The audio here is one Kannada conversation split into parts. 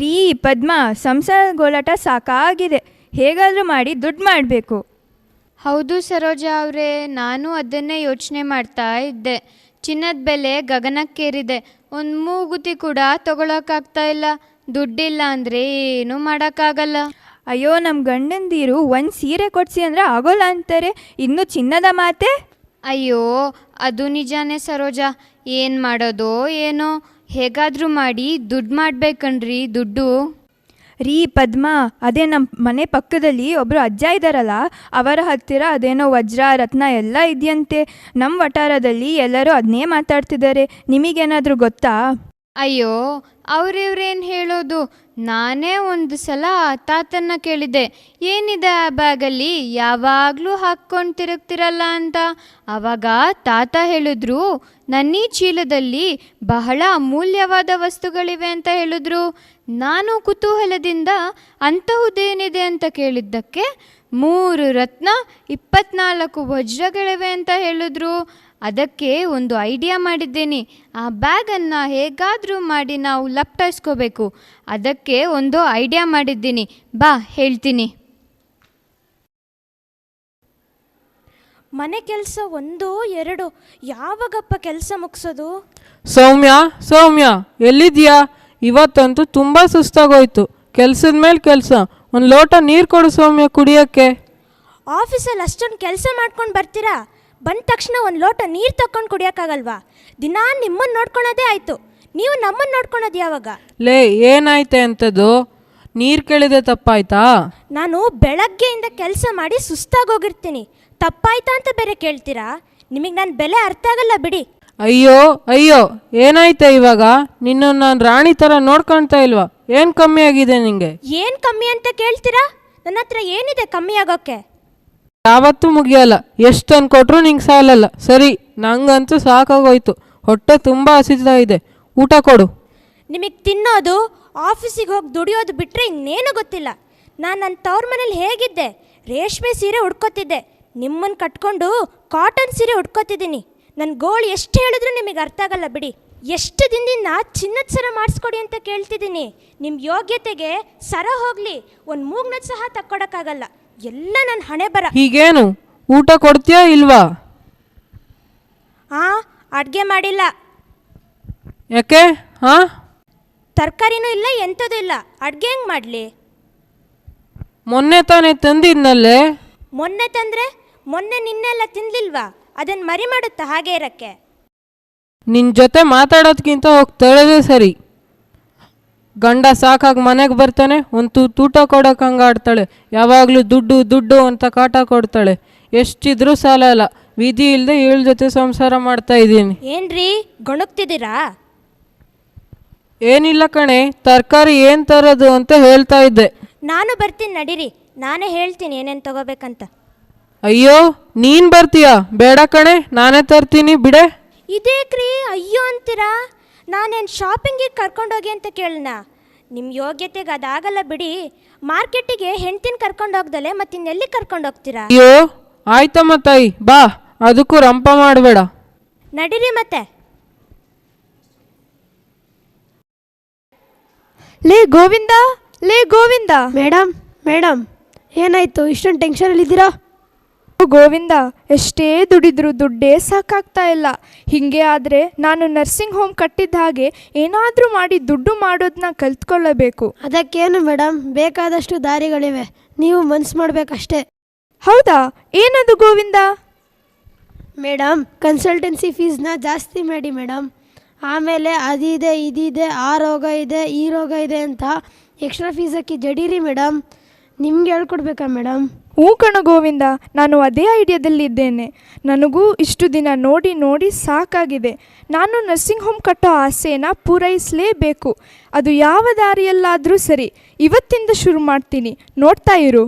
ರೀ ಪದ್ಮ, ಸಂಸಾರ ಗೋಳಾಟ ಸಾಕಾಗಿದೆ, ಹೇಗಾದರೂ ಮಾಡಿ ದುಡ್ಡು ಮಾಡಬೇಕು. ಹೌದು ಸರೋಜಾ ಅವರೇ, ನಾನು ಅದನ್ನೇ ಯೋಚನೆ ಮಾಡ್ತಾ ಇದ್ದೆ. ಚಿನ್ನದ ಬೆಲೆ ಗಗನಕ್ಕೇರಿದೆ. ಒಂದು ಮೂಗುತಿ ಕೂಡ ತಗೊಳಕ್ಕಾಗ್ತಾ ಇಲ್ಲ. ದುಡ್ಡಿಲ್ಲ ಅಂದರೆ ಏನೂ ಮಾಡೋಕ್ಕಾಗಲ್ಲ. ಅಯ್ಯೋ, ನಮ್ಮ ಗಂಡಂದಿರು ಒಂದು ಸೀರೆ ಕೊಡಿಸಿ ಅಂದರೆ ಆಗೋಲ್ಲ ಅಂತಾರೆ, ಇನ್ನು ಚಿನ್ನದ ಮಾತೆ. ಅಯ್ಯೋ, ಅದು ನಿಜಾನೇ ಸರೋಜಾ. ಏನು ಮಾಡೋದೋ ಏನೋ, ಹೇಗಾದರೂ ಮಾಡಿ ದುಡ್ಡು ಮಾಡ್ಬೇಕಣ್ರಿ. ದುಡ್ಡು ರೀ ಪದ್ಮ, ಅದೇ ನಮ್ಮ ಮನೆ ಪಕ್ಕದಲ್ಲಿ ಒಬ್ಬರು ಅಜ್ಜ ಇದ್ದಾರಲ್ಲ, ಅವರ ಹತ್ತಿರ ಅದೇನೋ ವಜ್ರ ರತ್ನ ಎಲ್ಲ ಇದೆಯಂತೆ. ನಮ್ಮ ವಠಾರದಲ್ಲಿ ಎಲ್ಲರೂ ಅದನ್ನೇ ಮಾತಾಡ್ತಿದ್ದಾರೆ. ನಿಮಗೇನಾದರೂ ಗೊತ್ತಾ? ಅಯ್ಯೋ, ಅವ್ರಿವ್ರೇನು ಹೇಳೋದು. ನಾನೇ ಒಂದು ಸಲ ತಾತನ್ನ ಕೇಳಿದ್ದೆ, ಏನಿದೆ ಆ ಬ್ಯಾಗಲ್ಲಿ, ಯಾವಾಗಲೂ ಹಾಕ್ಕೊಂಡು ತಿರುಗ್ತಿರಲ್ಲ ಅಂತ. ಆವಾಗ ತಾತ ಹೇಳಿದ್ರು, ನನ್ನೀ ಚೀಲದಲ್ಲಿ ಬಹಳ ಅಮೂಲ್ಯವಾದ ವಸ್ತುಗಳಿವೆ ಅಂತ ಹೇಳಿದ್ರು. ನಾನು ಕುತೂಹಲದಿಂದ ಅಂತಹುದೇನಿದೆ ಅಂತ ಕೇಳಿದ್ದಕ್ಕೆ 3 ರತ್ನ 24 ವಜ್ರಗಳಿವೆ ಅಂತ ಹೇಳಿದ್ರು. ಅದಕ್ಕೆ ಒಂದು ಐಡಿಯಾ ಮಾಡಿದ್ದೀನಿ. ಆ ಬ್ಯಾಗನ್ನು ಹೇಗಾದರೂ ಮಾಡಿ ನಾವು ಲಪ್ಟಾಯಿಸ್ಕೋಬೇಕು. ಅದಕ್ಕೆ ಒಂದು ಐಡಿಯಾ ಮಾಡಿದ್ದೀನಿ, ಬಾ ಹೇಳ್ತೀನಿ. ಮನೆ ಕೆಲಸ 1 2 ಯಾವಾಗಪ್ಪ ಕೆಲಸ ಮುಗಿಸೋದು? ಸೌಮ್ಯ ಎಲ್ಲಿದ್ಯಾ? ಇವತ್ತಂತೂ ತುಂಬ ಸುಸ್ತಾಗೋಯ್ತು. ಕೆಲಸದ ಮೇಲೆ ಕೆಲಸ. ಒಂದು ಲೋಟ ನೀರು ಕೊಡು ಸೌಮ್ಯ ಕುಡಿಯೋಕ್ಕೆ. ಆಫೀಸಲ್ಲಿ ಅಷ್ಟೊಂದು ಕೆಲಸ ಮಾಡ್ಕೊಂಡು ಬರ್ತೀರಾ, ಬಂದ ತಕ್ಷಣ ಒಂದು ಲೋಟ ನೀರು ತಗೊಂಡು ಕುಡಿಯೋಕ್ಕಾಗಲ್ವಾ? ದಿನಾ ನಿಮ್ಮನ್ನು ನೋಡ್ಕೊಳೋದೇ ಆಯಿತು, ನೀವು ನಮ್ಮನ್ನು ನೋಡ್ಕೊಳೋದು ಯಾವಾಗ? ಲೇ, ಏನಾಯ್ತೆ ಅಂಥದ್ದು? ನೀರು ಕೇಳಿದೆ ತಪ್ಪಾಯ್ತಾ? ನಾನು ಬೆಳಗ್ಗೆಯಿಂದ ಕೆಲಸ ಮಾಡಿ ಸುಸ್ತಾಗೋಗಿರ್ತೀನಿ, ತಪ್ಪಾಯ್ತಾ ಅಂತ ಬೇರೆ ಕೇಳ್ತೀರಾ? ನಿಮಗೆ ನನ್ನ ಬೆಲೆ ಅರ್ಥ ಆಗಲ್ಲ ಬಿಡಿ. ಅಯ್ಯೋ ಏನಾಯ್ತೆ ಇವಾಗ? ನಿನ್ನ ನಾನು ರಾಣಿ ಥರ ನೋಡ್ಕೊಳ್ತಾ ಇಲ್ವಾ? ಏನು ಕಮ್ಮಿ ಆಗಿದೆ ನಿಂಗೆ? ಏನು ಕಮ್ಮಿ ಅಂತ ಕೇಳ್ತೀರಾ? ನನ್ನ ಹತ್ರ ಏನಿದೆ ಕಮ್ಮಿ ಆಗೋಕ್ಕೆ? ಯಾವತ್ತೂ ಮುಗಿಯಲ್ಲ. ಎಷ್ಟು ಅನ್ಕೊಟ್ರು ನಿಂಗೆ ಸಾಲಲ್ಲ. ಸರಿ, ನಂಗಂತೂ ಸಾಕಾಗೋಯ್ತು. ಹೊಟ್ಟೆ ತುಂಬ ಹಸಿತಾ ಇದೆ. ಊಟ ಕೊಡು. ನಿಮಗೆ ತಿನ್ನೋದು, ಆಫೀಸಿಗೆ ಹೋಗಿ ದುಡಿಯೋದು ಬಿಟ್ಟರೆ ಇನ್ನೇನು ಗೊತ್ತಿಲ್ಲ. ನಾನು ನನ್ನ ತವ್ರ ಮನೇಲಿ ಹೇಗಿದ್ದೆ? ರೇಷ್ಮೆ ಸೀರೆ ಉಟ್ಕೋತಿದ್ದೆ. ನಿಮ್ಮನ್ನು ಕಟ್ಕೊಂಡು ಕಾಟನ್ ಸೀರೆ ಉಟ್ಕೋತಿದ್ದೀನಿ. ನನ್ನ ಗೋಳು ಎಷ್ಟು ಹೇಳಿದ್ರು ನಿಮಗೆ ಅರ್ಥ ಆಗಲ್ಲ ಬಿಡಿ. ಎಷ್ಟು ದಿನದಿಂದ ಚಿನ್ನದ ಸರ ಮಾಡಿಸ್ಕೊಡಿ ಅಂತ ಕೇಳ್ತಿದ್ದೀನಿ. ನಿಮ್ಮ ಯೋಗ್ಯತೆಗೆ ಸರ ಹೋಗಲಿ, ಒಂದು ಮೂಗ್ನದ ಸಹ ತಕ್ಕೊಡೋಕ್ಕಾಗಲ್ಲ. ಎಲ್ಲ ನನ್ನ ಹಣೆ ಬರ. ಹೀಗೇನು ಊಟ ಕೊಡ್ತೀಯಾ ಇಲ್ವಾ? ಅಡುಗೆ ಮಾಡಿಲ್ಲ. ಯಾಕೆ? ತರಕಾರಿನೂ ಇಲ್ಲ, ಎಂಥದ್ದು ಇಲ್ಲ. ಅಡುಗೆ ಹೆಂಗೆ ಮಾಡಲಿ? ಮೊನ್ನೆ ತಾನೇ ತಂದಿದ್ನಲ್ಲೇ. ಮೊನ್ನೆ ತಂದರೆ ಮೊನ್ನೆ ನಿನ್ನೆಲ್ಲ ತಿನ್ಲಿಲ್ವಾ? ಅದನ್ನು ಮರಿ ಮಾಡುತ್ತಾ ಹಾಗೆ ಇರೋಕ್ಕೆ? ನಿನ್ನ ಜೊತೆ ಮಾತಾಡೋದ್ಕಿಂತ ಹೋಗಿ ತಳೋದೇ ಸರಿ. ಗಂಡ ಸಾಕಾಗಿ ಮನೆಗೆ ಬರ್ತಾನೆ, ಒಂದು ತೂಟ ಕೊಡೋಕೆ ಹಂಗೆ ಆಡ್ತಾಳೆ. ಯಾವಾಗಲೂ ದುಡ್ಡು ಅಂತ ಕಾಟ ಕೊಡ್ತಾಳೆ. ಎಷ್ಟಿದ್ರೂ ಸಾಲಲ್ಲ. ವಿಧಿ ಇಲ್ಲದೆ 7 ಜೊತೆ ಸಂಸಾರ ಮಾಡ್ತಾ ಇದ್ದೀನಿ. ಏನ್ರಿ ಗೊಣಗ್ತಿದ್ದೀರಾ? ಏನಿಲ್ಲ ಕಣೆ, ತರಕಾರಿ ಏನು ತರೋದು ಅಂತ ಹೇಳ್ತಾ ಇದ್ದೆ. ನಾನು ಬರ್ತೀನಿ ನಡೀರಿ, ನಾನೇ ಹೇಳ್ತೀನಿ ಏನೇನು ತಗೋಬೇಕಂತ. ಅಯ್ಯೋ, ನೀನು ಬರ್ತೀಯಾ? ಬೇಡ ಕಣೆ, ನಾನೇ ತರ್ತೀನಿ ಬಿಡೆ. ಇದೇಕ್ರಿ ಅಯ್ಯೋ ಅಂತೀರಾ? ನಾನೇನು ಶಾಪಿಂಗಿಗೆ ಕರ್ಕೊಂಡೋಗಿ ಅಂತ ಕೇಳೋಣ? ನಿಮ್ಮ ಯೋಗ್ಯತೆಗೆ ಅದಾಗಲ್ಲ ಬಿಡಿ. ಮಾರ್ಕೆಟಿಗೆ ಹೆಂಡ್ತಿನ ಕರ್ಕೊಂಡೋಗ್ದಲೆ ಮತ್ತಿನ್ನೆಲ್ಲಿ ಕರ್ಕೊಂಡೋಗ್ತೀರಾ? ಅಯ್ಯೋ ಆಯ್ತಮ್ಮ ತಾಯಿ, ಬಾ, ಅದಕ್ಕೂ ರಂಪ ಮಾಡಬೇಡ. ನಡೀರಿ ಮತ್ತೆ. ಲೇ ಗೋವಿಂದ. ಮೇಡಮ್ ಏನಾಯ್ತು? ಇಷ್ಟೊಂದು ಟೆನ್ಷನಲ್ಲಿದ್ದೀರಾ? ಗೋವಿಂದ, ಎಷ್ಟೇ ದುಡಿದ್ರು ದುಡ್ಡೇ ಸಾಕಾಗ್ತಾ ಇಲ್ಲ. ಹೀಗೆ ಆದರೆ ನಾನು ನರ್ಸಿಂಗ್ ಹೋಮ್ ಕಟ್ಟಿದ್ದ ಹಾಗೆ ಏನಾದರೂ ಮಾಡಿ ದುಡ್ಡು ಮಾಡೋದನ್ನ ಕಲ್ತ್ಕೊಳ್ಳಬೇಕು. ಅದಕ್ಕೇನು ಮೇಡಮ್, ಬೇಕಾದಷ್ಟು ದಾರಿಗಳಿವೆ, ನೀವು ಮನ್ಸು ಮಾಡಬೇಕಷ್ಟೇ. ಹೌದಾ? ಏನದು ಗೋವಿಂದ? ಮೇಡಮ್, ಕನ್ಸಲ್ಟೆನ್ಸಿ ಫೀಸ್ನ ಜಾಸ್ತಿ ಮಾಡಿ ಮೇಡಮ್. ಆಮೇಲೆ ಅದಿದೆ ಇದಿದೆ, ಆ ರೋಗ ಇದೆ ಈ ರೋಗ ಇದೆ ಅಂತ ಎಕ್ಸ್ಟ್ರಾ ಫೀಸ್ ಹಾಕಿ ಜಡೀರಿ ಮೇಡಮ್. ನಿಮ್ಗೆ ಹೇಳ್ಕೊಡ್ಬೇಕಾ ಮೇಡಮ್? ಹ್ಞೂ ಕಣ ಗೋವಿಂದ, ನಾನು ಅದೇ ಐಡಿಯಾದಲ್ಲಿದ್ದೇನೆ. ನನಗೂ ಇಷ್ಟು ದಿನ ನೋಡಿ ಸಾಕಾಗಿದೆ. ನಾನು ನರ್ಸಿಂಗ್ ಹೋಮ್ ಕಟ್ಟೋ ಆಸೆನ ಪೂರೈಸಲೇಬೇಕು. ಅದು ಯಾವ ದಾರಿಯಲ್ಲಾದರೂ ಸರಿ, ಇವತ್ತಿಂದ ಶುರು ಮಾಡ್ತೀನಿ, ನೋಡ್ತಾ ಇರು.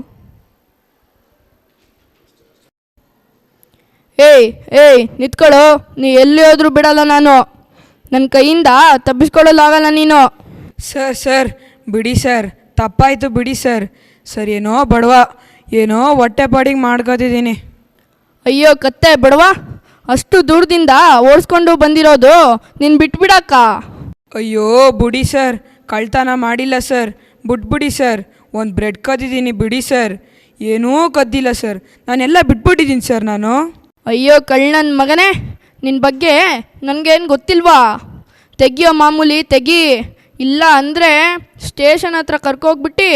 ಏಯ್ ನಿಂತ್ಕೊಳ್ಳೋ, ನೀ ಎಲ್ಲಿ ಹೋದ್ರೂ ಬಿಡಲ್ಲ ನಾನು. ನನ್ನ ಕೈಯಿಂದ ತಪ್ಪಿಸ್ಕೊಳ್ಳಲಾಗಲ್ಲ ನೀನು. ಸರ್ ಬಿಡಿ ಸರ್, ತಪ್ಪಾಯಿತು ಬಿಡಿ ಸರ್. ಏನೋ ಬಡವ, ಏನೋ ಹೊಟ್ಟೆ ಪಾಡಿಗೆ ಮಾಡ್ಕೋತಿದ್ದೀನಿ. ಅಯ್ಯೋ ಕತ್ತೆ ಬಡವ, ಅಷ್ಟು ದೂರದಿಂದ ಓಡಿಸ್ಕೊಂಡು ಬಂದಿರೋದು ನೀನು ಬಿಟ್ಬಿಡಕ್ಕ. ಅಯ್ಯೋ ಬಿಡಿ ಸರ್, ಕಳ್ತನ ಮಾಡಿಲ್ಲ ಸರ್, ಬಿಟ್ಬಿಡಿ ಸರ್. ಒಂದು ಬ್ರೆಡ್ ಕದ್ದಿದ್ದೀನಿ ಬಿಡಿ ಸರ್, ಏನೂ ಕದ್ದಿಲ್ಲ ಸರ್, ನಾನೆಲ್ಲ ಬಿಟ್ಬಿಟ್ಟಿದ್ದೀನಿ ಸರ್ ನಾನು. ಅಯ್ಯೋ ಕಳ್ಳನ ಮಗನೇ, ನಿನ್ನ ಬಗ್ಗೆ ನನಗೇನು ಗೊತ್ತಿಲ್ವಾ? ತೆಗಿಯೋ ಮಾಮೂಲಿ ತೆಗಿ, ಇಲ್ಲ ಅಂದರೆ ಸ್ಟೇಷನ್ ಹತ್ರ ಕರ್ಕೋಗ್ಬಿಟ್ಟು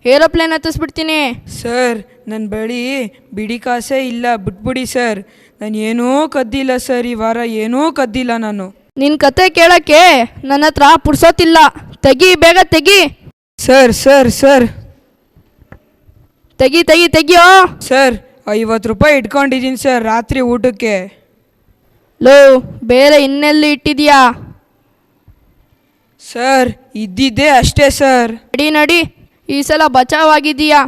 ಏರೋಪ್ಲೇನ್ ಹತ್ತಿಸ್ಬಿಡ್ತೀನಿ. ಸರ್ ನನ್ನ ಬಳಿ ಬಿಡಿ ಕಾಸೇ ಇಲ್ಲ, ಬಿಟ್ಬಿಡಿ ಸರ್. ನಾನು ಏನೂ ಕದ್ದಿಲ್ಲ ಸರ್, ಈ ವಾರ ಏನೂ ಕದ್ದಿಲ್ಲ ನಾನು. ನಿನ್ನ ಕತೆ ಕೇಳೋಕ್ಕೆ ನನ್ನ ಹತ್ರ ಪುಡ್ಸೋತಿಲ್ಲ. ತೆಗಿ, ಬೇಗ ತೆಗಿ. ಸರ್ ಸರ್ ಸರ್ ತೆಗಿ ತೆಗಿ ತೆಗಿಯೋ. ಸರ್ 50 ರೂಪಾಯಿ ಇಟ್ಕೊಂಡಿದ್ದೀನಿ ಸರ್ ರಾತ್ರಿ ಊಟಕ್ಕೆ. ಲೋ, ಬೇರೆ ಇನ್ನೆಲ್ಲಿ ಇಟ್ಟಿದ್ಯಾ? ಸರ್ ಇದ್ದಿದ್ದೇ ಅಷ್ಟೇ ಸರ್. ನಡಿ ನಡಿ, ಈ ಸಲ ಬಚಾವಾಗಿದ್ದೀಯಾ.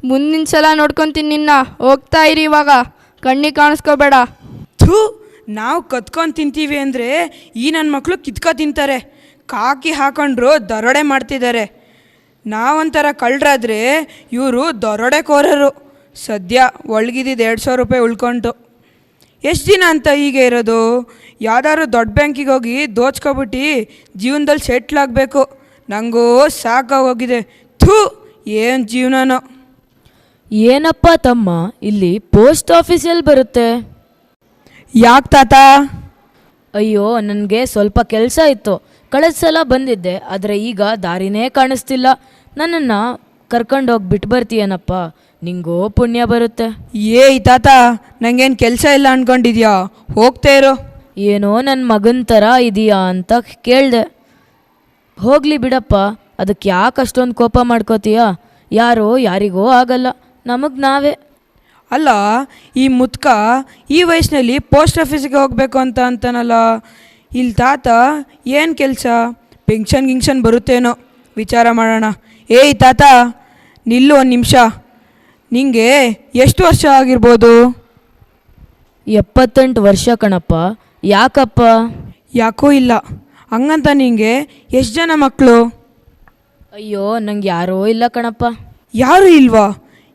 ಮುಂದಿನ ಸಲ ನೋಡ್ಕೊತೀನಿ ನಿನ್ನ. ಹೋಗ್ತಾ ಇರಿ ಇವಾಗ, ಕಣ್ಣಿಗೆ ಕಾಣಿಸ್ಕೋಬೇಡ. ಥೂ, ನಾವು ಕತ್ಕೊಂಡು ತಿಂತೀವಿ ಅಂದರೆ ಈ ನನ್ನ ಮಕ್ಕಳು ಕಿತ್ಕೊ ತಿಂತಾರೆ. ಕಾಕಿ ಹಾಕೊಂಡ್ರು ದರೋಡೆ ಮಾಡ್ತಿದ್ದಾರೆ. ನಾವೊಂಥರ ಕಳ್ಳರಾದ್ರೆ ಇವರು ದರೋಡೆಕೋರರು. ಸದ್ಯ ಒಳಗಿದ್ದಿದ್ದು 200 ರೂಪಾಯಿ ಉಳ್ಕೊಂತು. ಎಷ್ಟು ದಿನ ಅಂತ ಹೀಗೆ ಇರೋದು? ಯಾವ್ದಾದ್ರು ದೊಡ್ಡ ಬ್ಯಾಂಕಿಗೆ ಹೋಗಿ ದೋಚ್ಕೊಬಿಟ್ಟು ಜೀವನದಲ್ಲಿ ಸೆಟ್ಲಾಗಬೇಕು. ನನಗೂ ಸಾಕಾಗೋಗಿದೆ. ಥೂ, ಏನು ಜೀವನನೋ. ಏನಪ್ಪ ತಮ್ಮ, ಇಲ್ಲಿ ಪೋಸ್ಟ್ ಆಫೀಸಲ್ಲಿ ಬರುತ್ತೆ? ಯಾಕೆ ತಾತ? ಅಯ್ಯೋ, ನನಗೆ ಸ್ವಲ್ಪ ಕೆಲಸ ಇತ್ತು. ಕಳೆದ ಸಲ ಬಂದಿದ್ದೆ, ಆದರೆ ಈಗ ದಾರಿನೇ ಕಾಣಿಸ್ತಿಲ್ಲ. ನನ್ನನ್ನು ಕರ್ಕೊಂಡೋಗಿ ಬಿಟ್ಟು ಬರ್ತೀಯನಪ್ಪ, ನಿಂಗೋ ಪುಣ್ಯ ಬರುತ್ತೆ. ಏಯ್ ತಾತ, ನನಗೇನು ಕೆಲಸ ಇಲ್ಲ ಅಂದ್ಕೊಂಡಿದ್ಯಾ? ಹೋಗ್ತಾ ಇರೋ. ಏನೋ ನನ್ನ ಮಗನ ಥರ ಇದೆಯಾ ಅಂತ ಕೇಳಿದೆ. ಹೋಗಲಿ ಬಿಡಪ್ಪ, ಅದಕ್ಕೆ ಯಾಕೆ ಅಷ್ಟೊಂದು ಕೋಪ ಮಾಡ್ಕೋತೀಯ? ಯಾರೋ ಯಾರಿಗೋ ಆಗಲ್ಲ, ನಮಗೆ ನಾವೇ. ಅಲ್ಲ, ಈ ಮುತ್ಕ ಈ ವಯಸ್ಸಿನಲ್ಲಿ ಪೋಸ್ಟ್ ಆಫೀಸಿಗೆ ಹೋಗಬೇಕು ಅಂತಾನಲ್ಲ. ಇಲ್ಲಿ ತಾತ ಏನು ಕೆಲಸ? ಪೆನ್ಷನ್ ಗಿಂಕ್ಷನ್ ಬರುತ್ತೇನೋ, ವಿಚಾರ ಮಾಡೋಣ. ಏಯ್ ತಾತ, ನಿಲ್ಲು ಒಂದು ನಿಮಿಷ. ನಿಂಗೆ ಎಷ್ಟು ವರ್ಷ ಆಗಿರ್ಬೋದು? 78 ವರ್ಷ ಕಣಪ್ಪ. ಯಾಕಪ್ಪ? ಯಾಕೂ ಇಲ್ಲ. ಹಂಗಂತ ನಿಂಗೆ ಎಷ್ಟು ಜನ ಮಕ್ಕಳು? ಅಯ್ಯೋ, ನಂಗೆ ಯಾರೂ ಇಲ್ಲ ಕಣಪ್ಪ. ಯಾರೂ ಇಲ್ವಾ?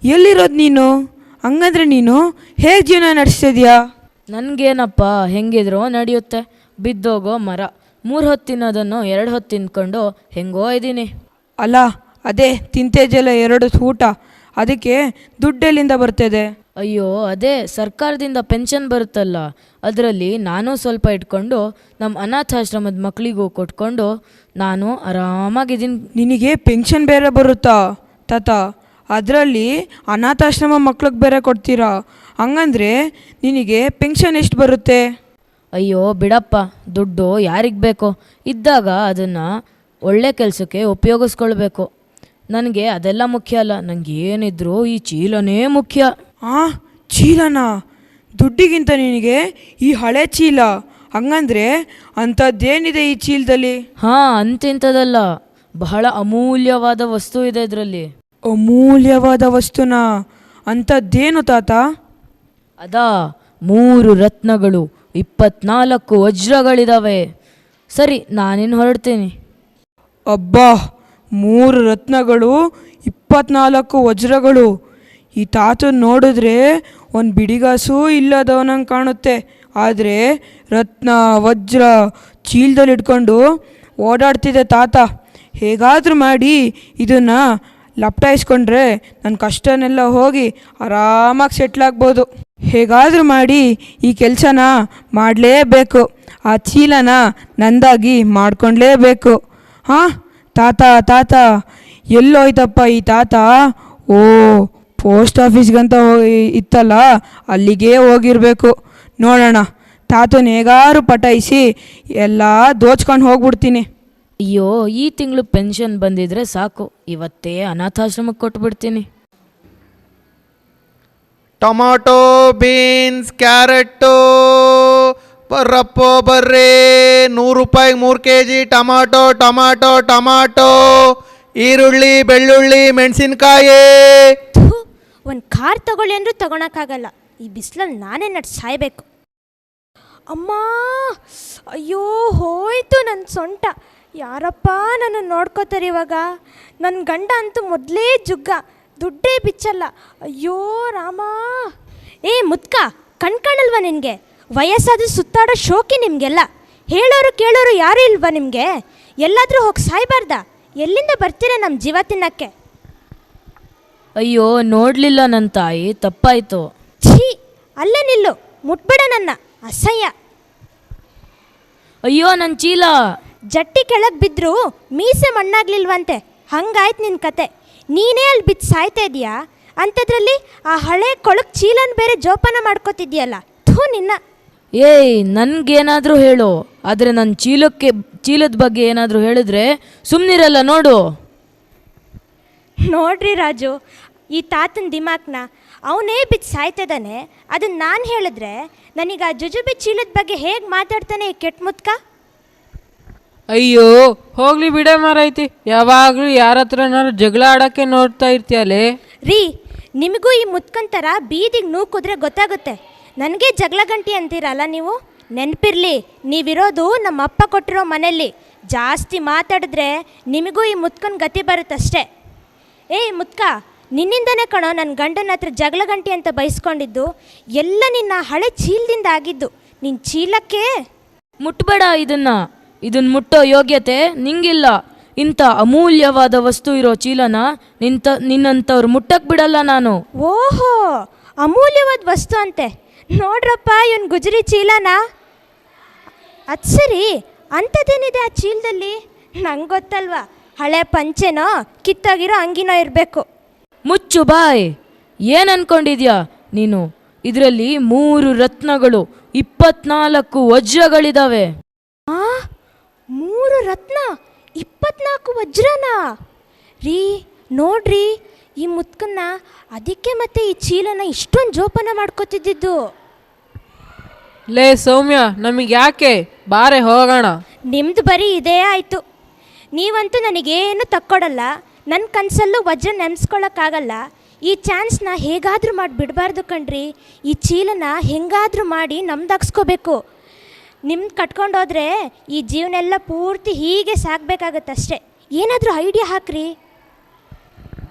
ಎಲ್ಲಿರೋದು ನೀನು? ಹಂಗಂದ್ರೆ ನೀನು ಹೇಗೆ ಜೀವನ ನಡೆಸ್ತಿದ್ಯಾ? ನನಗೇನಪ್ಪ, ಹೆಂಗಿದ್ರೋ ನಡೆಯುತ್ತೆ. ಬಿದ್ದೋಗೋ ಮರ. 3 ಹೊತ್ತು ತಿನ್ನೋದನ್ನು 2 ಹೊತ್ತು ತಿಂದ್ಕೊಂಡು ಹೆಂಗೋ ಇದ್ದೀನಿ. ಅಲ್ಲ, ಅದೇ ತಿಂತೇಜಲ್ಲ 2 ಊಟ, ಅದಕ್ಕೆ ದುಡ್ಡೆಲ್ಲಿಂದ ಬರ್ತಿದೆ? ಅಯ್ಯೋ, ಅದೇ ಸರ್ಕಾರದಿಂದ ಪೆನ್ಷನ್ ಬರುತ್ತಲ್ಲ, ಅದರಲ್ಲಿ ನಾನು ಸ್ವಲ್ಪ ಇಟ್ಕೊಂಡು ನಮ್ಮ ಅನಾಥಾಶ್ರಮದ ಮಕ್ಕಳಿಗೂ ಕೊಟ್ಕೊಂಡು ನಾನು ಆರಾಮಾಗಿದ್ದೀನಿ. ನಿನಗೆ ಪೆನ್ಷನ್ ಬೇರೆ ಬರುತ್ತಾ ತಾತ? ಅದರಲ್ಲಿ ಅನಾಥಾಶ್ರಮ ಮಕ್ಳಿಗೆ ಬೇರೆ ಕೊಡ್ತೀರಾ? ಹಂಗಂದ್ರೆ ನಿನಗೆ ಪೆನ್ಷನ್ ಎಷ್ಟು ಬರುತ್ತೆ? ಅಯ್ಯೋ ಬಿಡಪ್ಪ, ದುಡ್ಡು ಯಾರಿಗೆ ಬೇಕೋ, ಇದ್ದಾಗ ಅದನ್ನು ಒಳ್ಳೆ ಕೆಲಸಕ್ಕೆ ಉಪಯೋಗಿಸ್ಕೊಳ್ಬೇಕು. ನನಗೆ ಅದೆಲ್ಲ ಮುಖ್ಯ ಅಲ್ಲ, ನನಗೆ ಏನಿದ್ರು ಈ ಚೀಲನೇ ಮುಖ್ಯ. ಚೀಲನಾ? ದುಡ್ಡಿಗಿಂತ ನಿನಗೆ ಈ ಹಳೆ ಚೀಲ? ಹಂಗಂದ್ರೆ ಅಂಥದ್ದೇನಿದೆ ಈ ಚೀಲದಲ್ಲಿ? ಹಾಂ, ಅಂತಿಂಥದ್ದಲ್ಲ, ಬಹಳ ಅಮೂಲ್ಯವಾದ ವಸ್ತು ಇದೆ ಇದರಲ್ಲಿ. ಅಮೂಲ್ಯವಾದ ವಸ್ತುನಾ? ಅಂಥದ್ದೇನು ತಾತ? ಅದಾ 3 ರತ್ನಗಳು, 24 ವಜ್ರಗಳಿದಾವೆ. ಸರಿ, ನಾನಿನ್ನು ಹೊರಡ್ತೀನಿ. ಅಬ್ಬಾ, 3 ರತ್ನಗಳು, 24 ವಜ್ರಗಳು. ಈ ತಾತನ ನೋಡಿದ್ರೆ ಒಂದು ಬಿಡಿಗಾಸೂ ಇಲ್ಲದವನಂಗೆ ಕಾಣುತ್ತೆ. ಆದರೆ ರತ್ನ ವಜ್ರ ಚೀಲದಲ್ಲಿ ಇಟ್ಕೊಂಡು ಓಡಾಡ್ತಿದ್ದೆ ತಾತ. ಹೇಗಾದರೂ ಮಾಡಿ ಇದನ್ನು ಲಪ್ಟಾಯಿಸ್ಕೊಂಡ್ರೆ ನನ್ನ ಕಷ್ಟನೆಲ್ಲ ಹೋಗಿ ಆರಾಮಾಗಿ ಸೆಟ್ಲಾಗ್ಬೋದು. ಹೇಗಾದರೂ ಮಾಡಿ ಈ ಕೆಲಸನ ಮಾಡಲೇಬೇಕು. ಆ ಚೀಲನ ನಂದಾಗಿ ಮಾಡ್ಕೊಳ್ಲೇಬೇಕು. ಹಾಂ, ತಾತ ತಾತ ಎಲ್ಲೋಯ್ತಪ್ಪ ಈ ತಾತ? ಓ, ಪೋಸ್ಟ್ ಆಫೀಸ್ಗಂತ ಇತ್ತಲ್ಲ, ಅಲ್ಲಿಗೇ ಹೋಗಿರಬೇಕು. ನೋಡೋಣ, ತಾತನ ಹೇಗಾರು ಪಟಾಯಿಸಿ ಎಲ್ಲ ದೋಚ್ಕೊಂಡು ಹೋಗ್ಬಿಡ್ತೀನಿ. ಅಯ್ಯೋ, ಈ ತಿಂಗಳು ಪೆನ್ಷನ್ ಬಂದಿದ್ರೆ ಸಾಕು, ಇವತ್ತೇ ಅನಾಥಾಶ್ರಮಕ್ಕೆ ಕೊಟ್ಬಿಡ್ತೀನಿ. ಟೊಮಾಟೊ, ಬೀನ್ಸ್, ಕ್ಯಾರೆಟು ಬರ್ರಪ್ಪೋ ಬರ್ರಿ. 100 ರೂಪಾಯಿಗೆ 3 kg ಟೊಮಾಟೊ. ಟೊಮಾಟೊ ಟೊಮಾಟೊ ಈರುಳ್ಳಿ, ಬೆಳ್ಳುಳ್ಳಿ, ಮೆಣಸಿನ್ಕಾಯಿ. ಒಂದು ಕಾರ್ ತಗೊಳ್ಳಿ ಅಂದರೂ ತಗೊಳಕ್ಕಾಗಲ್ಲ. ಈ ಬಿಸಿಲಲ್ಲಿ ನಾನೇ ಸಾಯ್ಬೇಕು. ಅಮ್ಮ, ಅಯ್ಯೋ ಹೋಯ್ತು ನನ್ನ ಸೊಂಟ. ಯಾರಪ್ಪ ನನ್ನ ನೋಡ್ಕೋತಾರೆ ಇವಾಗ? ನನ್ನ ಗಂಡ ಅಂತೂ ಮೊದಲೇ ಜುಗ್ಗ, ದುಡ್ಡೇ ಬಿಚ್ಚಲ್ಲ. ಅಯ್ಯೋ ರಾಮ. ಮುತ್ಕ, ಕಣ್ಕಾಣಲ್ವ ನಿನಗೆ? ವಯಸ್ಸಾದ್ರೂ ಸುತ್ತಾಡೋ ಶೋಕಿ ನಿಮಗೆಲ್ಲ. ಹೇಳೋರು ಕೇಳೋರು ಯಾರೂ ಇಲ್ವಾ ನಿಮಗೆ? ಎಲ್ಲಾದರೂ ಹೋಗಿ ಸಾಯ್ಬಾರ್ದ? ಎಲ್ಲಿಂದ ಬರ್ತೀರಾ ನಮ್ಮ ಜೀವ ತಿನ್ನಕ್ಕೆ? ಅಯ್ಯೋ ನೋಡಲಿಲ್ಲ ನನ್ನ ತಾಯಿ, ತಪ್ಪಾಯಿತು. ಛೀ, ಅಲ್ಲೇ ನಿಲ್ಲು, ಮುಟ್ಬೇಡ ನನ್ನ, ಅಸಹ್ಯ. ಅಯ್ಯೋ ನನ್ನ ಚೀಲ. ಜಟ್ಟಿ ಕೆಳಗೆ ಬಿದ್ದರೂ ಮೀಸೆ ಮಣ್ಣಾಗ್ಲಿಲ್ವಂತೆ, ಹಂಗಾಯ್ತು ನಿನ್ನ ಕತೆ. ನೀನೇ ಅಲ್ಲಿ ಬಿದ್ದು ಸಾಯ್ತಾ ಇದೀಯಾ, ಅಂಥದ್ರಲ್ಲಿ ಆ ಹಳೆ ಕೊಳಕ್ ಚೀಲನ ಬೇರೆ ಜೋಪಾನ ಮಾಡ್ಕೋತಿದ್ಯಲ್ಲ. ಥೂ ನಿನ್ನ. ಏಯ್ ನನಗೇನಾದರೂ ಹೇಳು, ಆದರೆ ನನ್ನ ಚೀಲದ ಬಗ್ಗೆ ಏನಾದರೂ ಹೇಳಿದ್ರೆ ಸುಮ್ಮನಿರಲ್ಲ ನೋಡು. ನೋಡ್ರಿ ರಾಜು, ಈ ತಾತನ ದಿಮಾಕ್ನ, ಅವನೇ ಬಿದ್ದು ಸಾಯ್ತದಾನೆ. ಅದನ್ನು ನಾನು ಹೇಳಿದ್ರೆ ನನಗೆ ಆ ಜುಜುಬಿ ಚೀಲದ ಬಗ್ಗೆ ಹೇಗೆ ಮಾತಾಡ್ತಾನೆ ಈ ಕೆಟ್ಟ ಮುತ್ಕ? ಅಯ್ಯೋ ಹೋಗ್ಲಿ ಬಿಡೆ ಮಾರೈತಿ, ಯಾವಾಗಲೂ ಯಾರ ಹತ್ರನಾದ್ರು ಜಗಳ ಆಡೋಕ್ಕೆ ನೋಡ್ತಾ ಇರ್ತೀಯಲೇ. ರೀ, ನಿಮಗೂ ಈ ಮುತ್ಕನ್ ಥರ ಬೀದಿಗೆ ನೂಕಿದ್ರೆ ಗೊತ್ತಾಗುತ್ತೆ. ನನಗೆ ಜಗಳ ಗಂಟಿ ಅಂತೀರಲ್ಲ ನೀವು. ನೆನಪಿರಲಿ, ನೀವಿರೋದು ನಮ್ಮ ಅಪ್ಪ ಕೊಟ್ಟಿರೋ ಮನೆಯಲ್ಲಿ. ಜಾಸ್ತಿ ಮಾತಾಡಿದ್ರೆ ನಿಮಗೂ ಈ ಮುತ್ಕನ ಗತಿ ಬರುತ್ತಷ್ಟೇ. ಏಯ್ ಮುತ್ಕ, ನಿನ್ನಿಂದನೇ ಕಣೋ ನನ್ನ ಗಂಡನ ಹತ್ರ ಜಗಳ ಗಂಟಿ ಅಂತ ಬಯಸ್ಕೊಂಡಿದ್ದು. ಎಲ್ಲ ನಿನ್ನ ಹಳೆ ಚೀಲದಿಂದ ಆಗಿದ್ದು. ನಿನ್ನ ಚೀಲಕ್ಕೆ ಮುಟ್ಬೇಡ ಇದನ್ನ ಮುಟ್ಟೋ ಯೋಗ್ಯತೆ ನಿಂಗಿಲ್ಲ. ಇಂಥ ಅಮೂಲ್ಯವಾದ ವಸ್ತು ಇರೋ ಚೀಲನ ನಿನ್ನಂಥವ್ರು ಮುಟ್ಟಕ್ಕೆ ಬಿಡಲ್ಲ ನಾನು. ಓಹೋ, ಅಮೂಲ್ಯವಾದ ವಸ್ತು ಅಂತೆ. ನೋಡ್ರಪ್ಪ ಇವನ್ ಗುಜರಿ ಚೀಲನ. ಅದು ಸರಿ, ಅಂಥದ್ದೇನಿದೆ ಆ ಚೀಲದಲ್ಲಿ? ನಂಗೆ ಗೊತ್ತಲ್ವಾ, ಹಳೆ ಪಂಚೆನೋ ಕಿತ್ತಾಗಿರೋ ಅಂಗಿನೋ ಇರಬೇಕು. ಮುಚ್ಚು ಬಾಯ್, ಏನು ಅನ್ಕೊಂಡಿದ್ಯಾ ನೀನು? ಇದರಲ್ಲಿ 3 ರತ್ನಗಳು, 24 ವಜ್ರಗಳಿದಾವೆ. 3 ರತ್ನ, 24 ವಜ್ರನ? ರೀ ನೋಡ್ರಿ, ಈ ಮುತ್ಕನ್ನ ಅದಕ್ಕೆ ಮತ್ತೆ ಈ ಚೀಲನ ಇಷ್ಟೊಂದು ಜೋಪಾನ ಮಾಡ್ಕೋತಿದ್ದಿದ್ದು. ಲೇ ಸೌಮ್ಯ, ನಮಗೆ ಯಾಕೆ, ಬಾರೆ ಹೋಗೋಣ. ನಿಮ್ದು ಬರೀ ಇದೇ ಆಯಿತು. ನೀವಂತೂ ನನಗೇನು ತಕ್ಕೊಡಲ್ಲ. ನನ್ನ ಕನಸಲ್ಲೂ ವಜ್ರ ನೆನೆಸ್ಕೊಳ್ಳೋಕ್ಕಾಗಲ್ಲ. ಈ ಚಾನ್ಸ್ನ ಹೇಗಾದರೂ ಮಾಡಿ ಬಿಡಬಾರ್ದು ಕಣ್ರಿ. ಈ ಚೀಲನ ಹೆಂಗಾದರೂ ಮಾಡಿ ನಮ್ದಾಗಿಸ್ಕೋಬೇಕು. ನಿಮ್ದು ಕಟ್ಕೊಂಡೋದ್ರೆ ಈ ಜೀವನೆಲ್ಲ ಪೂರ್ತಿ ಹೀಗೆ ಸಾಗಬೇಕಾಗತ್ತಷ್ಟೆ. ಏನಾದರೂ ಐಡಿಯಾ ಹಾಕ್ರಿ.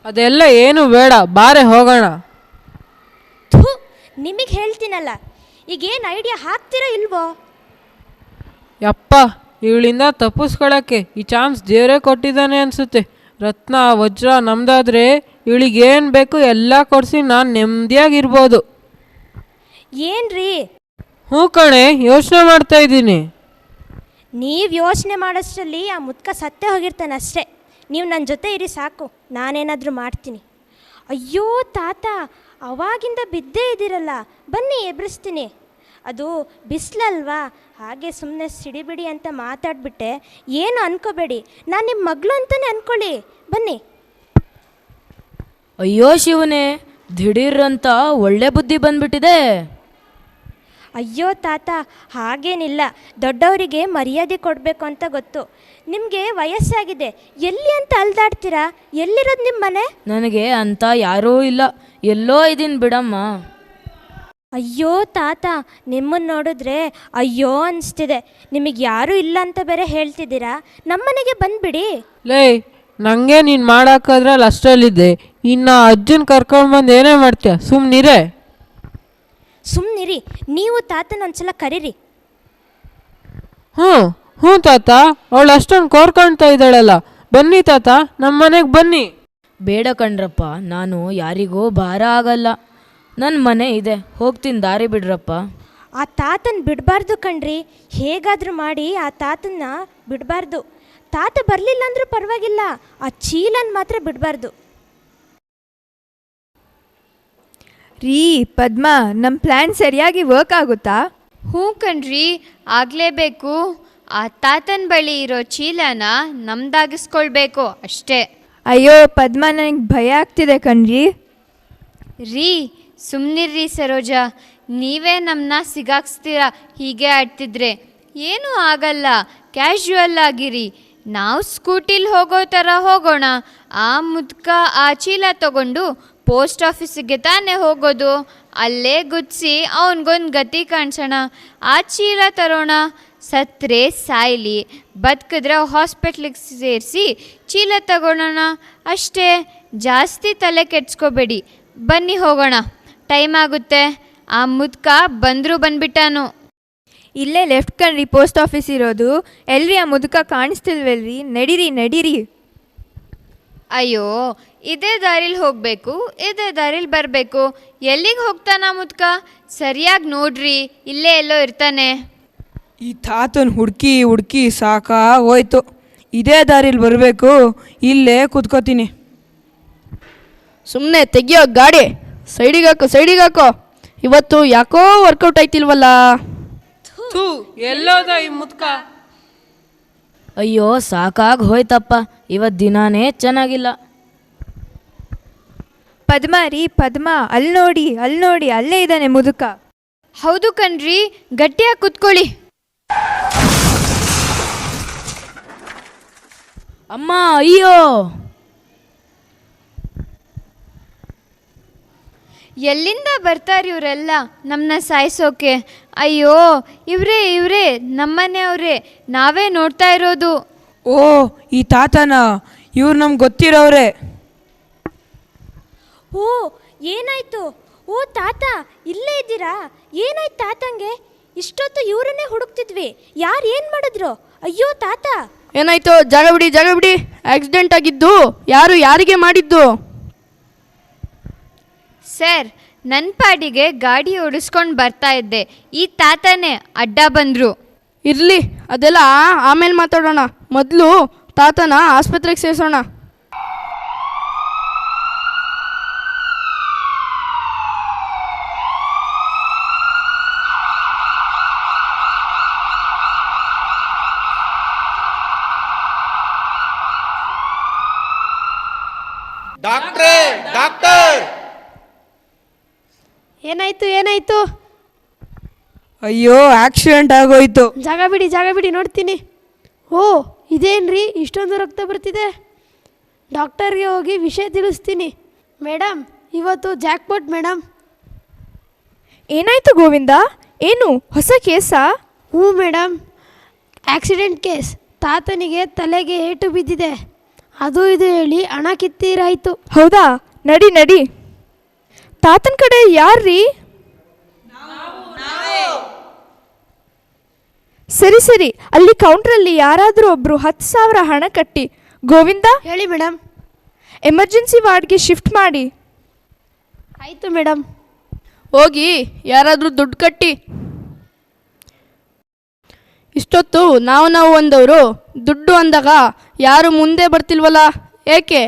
ಅದೆಲ್ಲ ಏನು ಬೇಡ, ಬಾರೆ ಹೋಗೋಣ. ಥೂ, ನಿಮಗೆ ಹೇಳ್ತೀನಲ್ಲ, ಈಗೇನು ಐಡಿಯಾ ಹಾಕ್ತಿರೋ ಇಲ್ವೋ? ಯಪ್ಪ, ಇವಳಿಂದ ತಪ್ಪಿಸ್ಕೊಳಕ್ಕೆ ಈ ಚಾನ್ಸ್ ದೇವರೇ ಕೊಟ್ಟಿದ್ದಾನೆ ಅನಿಸುತ್ತೆ. ರತ್ನ ವಜ್ರ ನಮ್ದಾದ್ರೆ ಇವಳಿಗೇನು ಬೇಕು ಎಲ್ಲ ಕೊಡಿಸಿ ನಾನು ನೆಮ್ಮದಿಯಾಗಿರ್ಬೋದು. ಏನ್ರಿ? ಹ್ಞೂ ಕಣೆ, ಯೋಚನೆ ಮಾಡ್ತಾ ಇದ್ದೀನಿ. ನೀವು ಯೋಚನೆ ಮಾಡೋಷ್ಟರಲ್ಲಿ ಆ ಮುತ್ಕ ಸತ್ತೇ ಹೋಗಿರ್ತಾನೆ ಅಷ್ಟೇ. ನೀವು ನನ್ನ ಜೊತೆ ಇರಿ ಸಾಕು, ನಾನೇನಾದರೂ ಮಾಡ್ತೀನಿ. ಅಯ್ಯೋ ತಾತ, ಅವಾಗಿಂದ ಬಿದ್ದೇ ಇದ್ದೀರಲ್ಲ, ಬನ್ನಿ ಎಬ್ರಿಸ್ತೀನಿ. ಅದು ಬಿಸಿಲಲ್ವಾ, ಹಾಗೆ ಸುಮ್ಮನೆ ಸಿಡಿಬಿಡಿ ಅಂತ ಮಾತಾಡ್ಬಿಟ್ಟೆ. ಏನು ಅನ್ಕೋಬೇಡಿ, ನಾನು ನಿಮ್ಮ ಮಗಳು ಅಂತಲೇ ಅಂದ್ಕೊಳ್ಳಿ. ಬನ್ನಿ. ಅಯ್ಯೋ ಶಿವನೇ, ದಿಢೀರಂತ ಒಳ್ಳೆ ಬುದ್ಧಿ ಬಂದ್ಬಿಟ್ಟಿದೆ. ಅಯ್ಯೋ ತಾತ, ಹಾಗೇನಿಲ್ಲ. ದೊಡ್ಡವರಿಗೆ ಮರ್ಯಾದೆ ಕೊಡಬೇಕು ಅಂತ ಗೊತ್ತು. ನಿಮಗೆ ವಯಸ್ಸಾಗಿದೆ, ಎಲ್ಲಿ ಅಂತ ಅಲ್ದಾಡ್ತೀರಾ? ಎಲ್ಲಿರೋದು ನಿಮ್ಮ ಮನೆ? ನನಗೆ ಅಂತ ಯಾರೂ ಇಲ್ಲ, ಎಲ್ಲೋ ಇದ್ದೀನಿ ಬಿಡಮ್ಮ. ಅಯ್ಯೋ ತಾತ, ನಿಮ್ಮನ್ನು ನೋಡಿದ್ರೆ ಅಯ್ಯೋ ಅನಿಸ್ತಿದೆ. ನಿಮಗೆ ಯಾರೂ ಇಲ್ಲ ಅಂತ ಬೇರೆ ಹೇಳ್ತಿದ್ದೀರಾ. ನಮ್ಮನೆಗೆ ಬಂದುಬಿಡಿ. ಲೇ, ನನಗೆ ನೀನು ಮಾಡೋಕ್ಕಾದ್ರಲ್ಲಿ ಅಷ್ಟರಲ್ಲಿದ್ದೆ, ಇನ್ನು ಅಜ್ಜನ ಕರ್ಕೊಂಡ್ಬಂದು ಏನೇ ಮಾಡ್ತೀಯ? ಸುಮ್ಮನಿರೇ. ಸುಮ್ಮನಿರಿ, ನೀವು ತಾತನ ಒಂದ್ಸಲ ಕರೀರಿ. ಹ್ಞೂ ತಾತ, ಅವಳು ಅಷ್ಟೊಂದು ಕೋರ್ಕೊಳ್ತಾ ಇದ್ದಾಳಲ್ಲ. ಬನ್ನಿ ತಾತ, ನಮ್ಮ ಮನೆಗೆ ಬನ್ನಿ. ಬೇಡ ಕಣ್ರಪ್ಪ, ನಾನು ಯಾರಿಗೂ ಭಾರ ಆಗಲ್ಲ. ನನ್ನ ಮನೆ ಇದೆ, ಹೋಗ್ತೀನಿ, ದಾರಿ ಬಿಡ್ರಪ್ಪ. ಆ ತಾತನ ಬಿಡಬಾರ್ದು ಕಣ್ರಿ. ಹೇಗಾದರೂ ಮಾಡಿ ಆ ತಾತನ್ನ ಬಿಡಬಾರ್ದು. ತಾತ ಬರಲಿಲ್ಲ ಅಂದರೂ ಪರವಾಗಿಲ್ಲ, ಆ ಚೀಲನ ಮಾತ್ರ ಬಿಡಬಾರ್ದು. ರೀ ಪದ್ಮ, ನಮ್ಮ ಪ್ಲ್ಯಾನ್ ಸರಿಯಾಗಿ ವರ್ಕ್ ಆಗುತ್ತಾ? ಹ್ಞೂ ಕಣ್ರಿ, ಆಗಲೇಬೇಕು. ಆ ತಾತನ ಬಳಿ ಇರೋ ಚೀಲನ ನಮ್ದಾಗಿಸ್ಕೊಳ್ಬೇಕು ಅಷ್ಟೇ. ಅಯ್ಯೋ ಪದ್ಮ, ನನಗೆ ಭಯ ಆಗ್ತಿದೆ ಕಣ್ರಿ. ರೀ ಸುಮ್ಮನಿರ್ರಿ ಸರೋಜಾ, ನೀವೇ ನಮ್ಮನ್ನ ಸಿಗಾಕ್ಸ್ತೀರಾ ಹೀಗೆ ಆಡ್ತಿದ್ರೆ. ಏನೂ ಆಗಲ್ಲ, ಕ್ಯಾಶುವಲ್ ಆಗಿರಿ. ನಾವು ಸ್ಕೂಟಿಲಿ ಹೋಗೋ ಥರ ಹೋಗೋಣ. ಆ ಮುದ್ಕ ಆ ಚೀಲ ತಗೊಂಡು ಪೋಸ್ಟ್ ಆಫೀಸಿಗೆ ತಾನೇ ಹೋಗೋದು. ಅಲ್ಲೇ ಗುದ್ಸಿ ಅವನಿಗೊಂದು ಗತಿ ಕಾಣಿಸೋಣ. ಆ ಚೀಲ ತರೋಣ. ಸತ್ತರೆ ಸಾಯ್ಲಿ, ಬದುಕಿದ್ರೆ ಹಾಸ್ಪಿಟ್ಲಿಗೆ ಸೇರಿಸಿ ಚೀಲ ತಗೊಳ್ಳೋಣ ಅಷ್ಟೇ. ಜಾಸ್ತಿ ತಲೆ ಕೆಡ್ಸ್ಕೋಬೇಡಿ, ಬನ್ನಿ ಹೋಗೋಣ. ಟೈಮ್ ಆಗುತ್ತೆ. ಆ ಮುದ್ಕ ಬಂದ್ಬಿಟ್ಟಾನು. ಇಲ್ಲೇ ಲೆಫ್ಟ್ ಕಣ್ರಿ ಪೋಸ್ಟ್ ಆಫೀಸ್ ಇರೋದು. ಎಲ್ರಿ ಆ ಮುದುಕ ಕಾಣಿಸ್ತಿಲ್ವಲ್ರಿ? ನಡೀರಿ ನಡೀರಿ. ಅಯ್ಯೋ, ಇದೇ ದಾರಿಲಿ ಹೋಗಬೇಕು, ಇದೇ ದಾರಿಲಿ ಬರಬೇಕು. ಎಲ್ಲಿಗೆ ಹೋಗ್ತಾನ ಮುದ್ಕ? ಸರಿಯಾಗಿ ನೋಡ್ರಿ, ಇಲ್ಲೇ ಎಲ್ಲೋ ಇರ್ತಾನೆ. ಈ ತಾತನ ಹುಡುಕಿ ಹುಡುಕಿ ಸಾಕಾಗೋಯ್ತು. ಇದೇ ದಾರಿಲಿ ಬರಬೇಕು, ಇಲ್ಲೇ ಕೂತ್ಕೋತೀನಿ. ಸುಮ್ಮನೆ ತೆಗಿಯೋ ಗಾಡಿ, ಸೈಡಿಗೆ ಹಾಕೋ. ಇವತ್ತು ಯಾಕೋ ವರ್ಕೌಟ್ ಆಯ್ತಿಲ್ವಲ್ಲ. ಥೂ, ಎಲ್ಲೋದ ಈ ಮುದ್ಕ? ಅಯ್ಯೋ ಸಾಕಾಗಿ ಹೋಯ್ತಪ್ಪ, ಇವತ್ತು ದಿನಾನೇ ಚೆನ್ನಾಗಿಲ್ಲ. ಪದ್ಮ ರೀ ಪದ್ಮ, ಅಲ್ಲಿ ನೋಡಿ ಅಲ್ಲೇ ಇದ್ದಾನೆ ಮುದುಕ. ಹೌದು ಕಣ್ರಿ, ಗಟ್ಟಿಯಾಗಿ ಕುತ್ಕೊಳ್ಳಿ. ಅಮ್ಮ ಅಯ್ಯೋ, ಎಲ್ಲಿಂದ ಬರ್ತಾರೆ ಇವರೆಲ್ಲ ನಮ್ಮನ್ನ ಸಾಯಿಸೋಕೆ? ಅಯ್ಯೋ, ಇವರೇ ನಮ್ಮನೆಯವರೇ, ನಾವೇ ನೋಡ್ತಾ ಇರೋದು. ಓ, ಈ ತಾತನ? ಇವ್ರು ನಮ್ಗೆ ಗೊತ್ತಿರೋರೆ. ಓ ಏನಾಯ್ತು? ಓ ತಾತ, ಇಲ್ಲೇ ಇದ್ದೀರಾ? ಏನಾಯ್ತು ತಾತಂಗೆ? ಇಷ್ಟೊತ್ತು ಇವರನ್ನೇ ಹುಡುಕ್ತಿದ್ವಿ. ಯಾರು ಏನು ಮಾಡಿದ್ರು? ಅಯ್ಯೋ ತಾತ. ಏನಾಯ್ತು? ಜಾಗ ಬಿಡಿ. ಆಕ್ಸಿಡೆಂಟ್ ಆಗಿದ್ದು ಯಾರಿಗೆ ಮಾಡಿದ್ದು? ಸರ್, ನನ್ನ ಪಾಡಿಗೆ ಗಾಡಿ ಓಡಿಸ್ಕೊಂಡು ಬರ್ತಾ ಇದ್ದೆ, ಈ ತಾತನೇ ಅಡ್ಡ ಬಂದರು. ಇರಲಿ, ಅದೆಲ್ಲ ಆಮೇಲೆ ಮಾತಾಡೋಣ. ಮೊದಲು ತಾತನ ಆಸ್ಪತ್ರೆಗೆ ಸೇರಿಸೋಣ. ಡಾಕ್ಟರ್ ಏನಾಯ್ತು? ಅಯ್ಯೋ, ಆಕ್ಸಿಡೆಂಟ್ ಆಗೋಯ್ತು. ಜಾಗ ಬಿಡಿ ನೋಡ್ತೀನಿ. ಓ ಇದೇನ್ರಿ, ಇಷ್ಟೊಂದು ರಕ್ತ ಬರ್ತಿದೆ? ಡಾಕ್ಟರ್ಗೆ ಹೋಗಿ ವಿಷಯ ತಿಳಿಸ್ತೀನಿ. ಮೇಡಮ್, ಇವತ್ತು ಜಾಕ್ಪಾಟ್ ಮೇಡಮ್. ಏನಾಯ್ತು ಗೋವಿಂದ? ಏನು ಹೊಸ ಕೇಸಾ? ಹ್ಞೂ ಮೇಡಮ್, ಆಕ್ಸಿಡೆಂಟ್ ಕೇಸ್. ತಾತನಿಗೆ ತಲೆಗೆ ಏಟು ಬಿದ್ದಿದೆ. ಅದು ಇದು ಹೇಳಿ ಹಣ ಕಿತ್ತೀರಾಯ್ತು. ಹೌದಾ? ನಡಿ. ತಾತನ ಕಡೆ ಯಾರ್ರೀ? ಸರಿ, ಅಲ್ಲಿ ಕೌಂಟ್ರಲ್ಲಿ ಯಾರಾದರೂ ಒಬ್ರು 10,000 ಹಣ ಕಟ್ಟಿ. ಗೋವಿಂದ, ಹೇಳಿ ಮೇಡಮ್. ಎಮರ್ಜೆನ್ಸಿ ವಾರ್ಡ್ಗೆ ಶಿಫ್ಟ್ ಮಾಡಿ. ಆಯಿತು ಮೇಡಮ್. ಹೋಗಿ ಯಾರಾದರೂ ದುಡ್ಡು ಕಟ್ಟಿ. ಇಷ್ಟೊತ್ತು ನಾವು ಅಂದವರು ದುಡ್ಡು ಅಂದಾಗ ಯಾರು ಮುಂದೆ ಬರ್ತಿಲ್ವಲ್ಲ, ಏಕೆ?